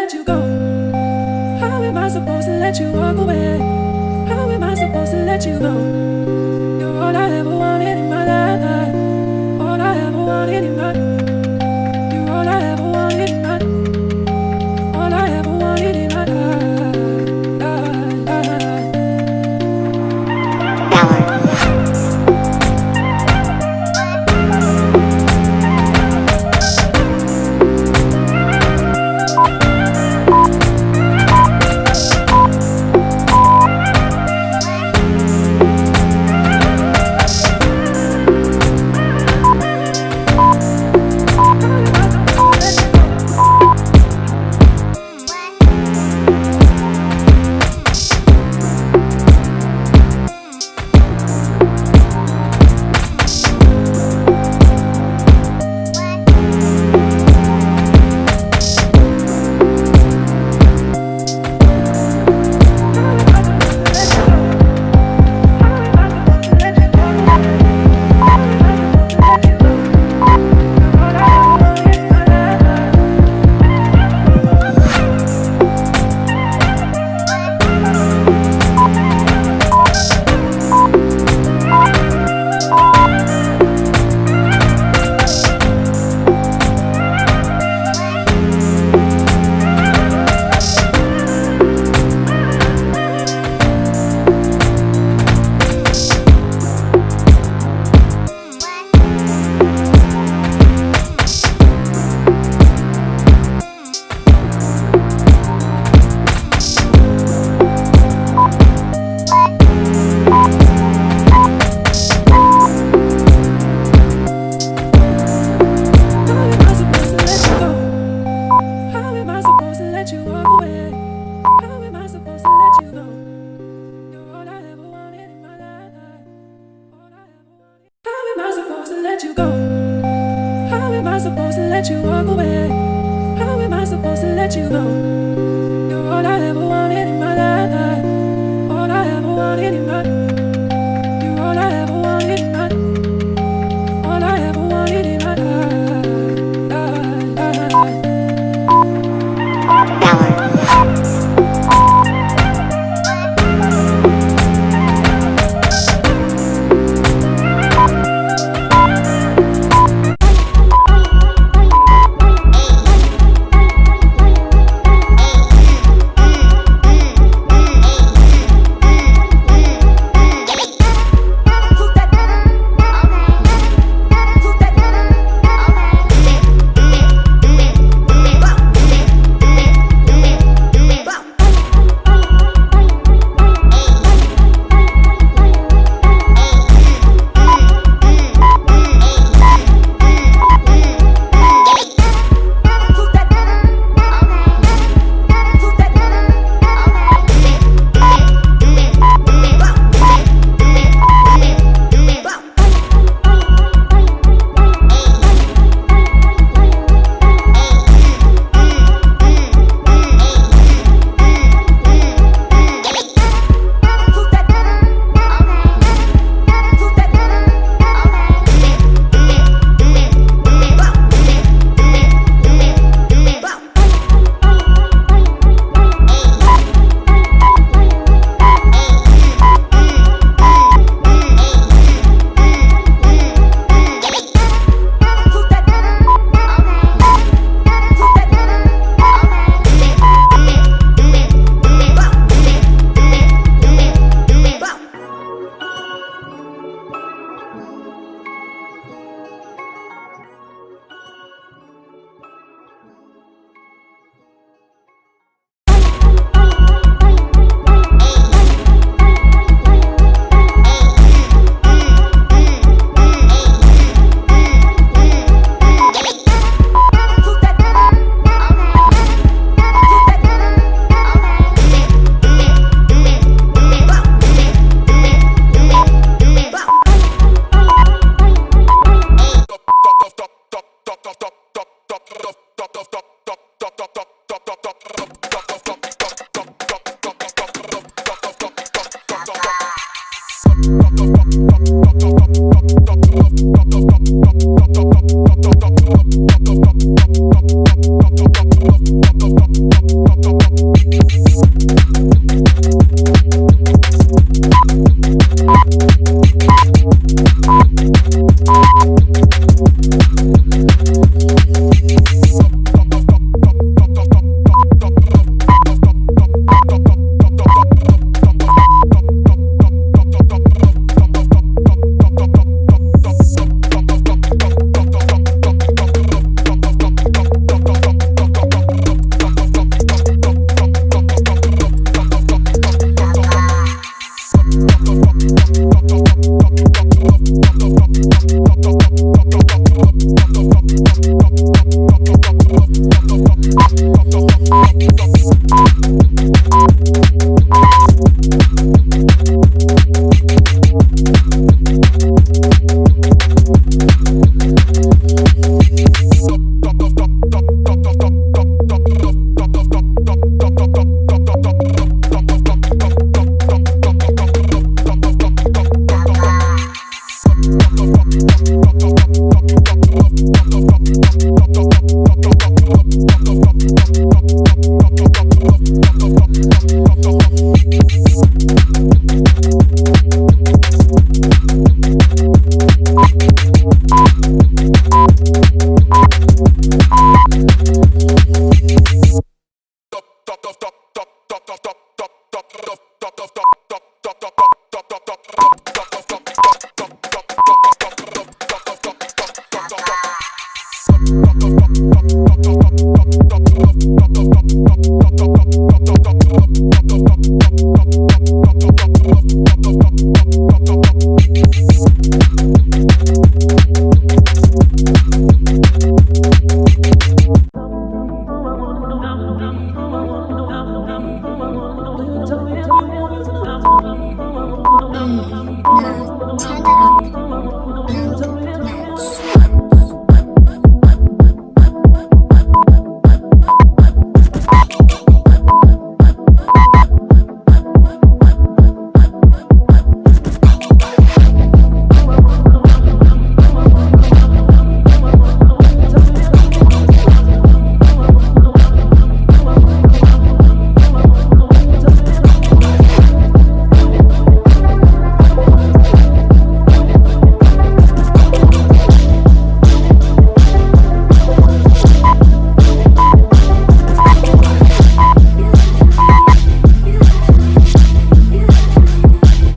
let you go? How am I supposed to let you walk away? How am I supposed to let you go? You're all I ever wanted in my life. All I ever wanted in my life. You're all I ever wanted in my life. All I ever wanted in my life. Let you go. How am I supposed to let you walk away? How am I supposed to let you go? You're all I ever wanted in my life. All I ever wanted in my life. You're all I ever wanted in my life. All I ever wanted in my life. Stop.